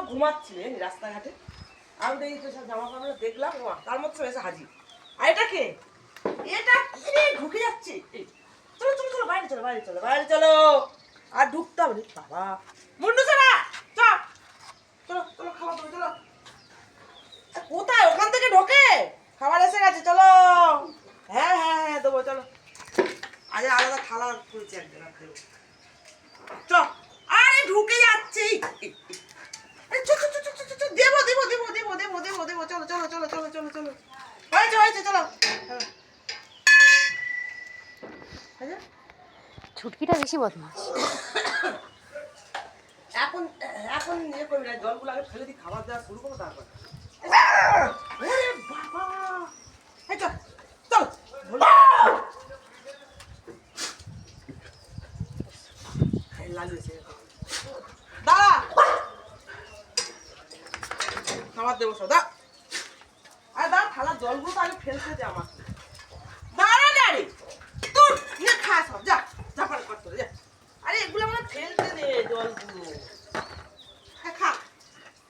সব ঘুমাচ্ছিলেন রাস্তাঘাটে। আমি দেখি তো সব জামা কাপড় দেখলাম, তার মধ্যে এসে হাজির। আর এটা কে? এটা কি ঢুকে যাচ্ছে? চলো চলো চলো, বাইরে চলো, বাইরে চলো, বাইরে চলো। আর ঢুকতে হবে বাবা। মুন্ডু ছাড়া চলো চলো চলো, খাবার দেবো চলো। কোথায়? ওখান থেকে ঢোকে? খাবার এসে গেছে, চলো। হ্যাঁ হ্যাঁ হ্যাঁ দেবো, চলো। আজ আলাদা থালা খুলছে একজন, চ। আরে ঢুকে যাচ্ছে। দেবো দেবো দেবো দেবো দেবো দেবো দেবো, চলো চলো চলো চলো চলো চলো। হয়েছে হয়েছে, চলো। ছুটকিটা বেশি বদমাস। এখন এখন ইয়ে করবি না, জলগুলো আগে ফেলে দিই, খাবার দেওয়া শুরু করবো তারপর। বাবা, চল চল। দাঁড়া, খাবার দেবো সব। আরে দাঁড়া, থালার জলগুলো তো আগে ফেলতে দে আমার।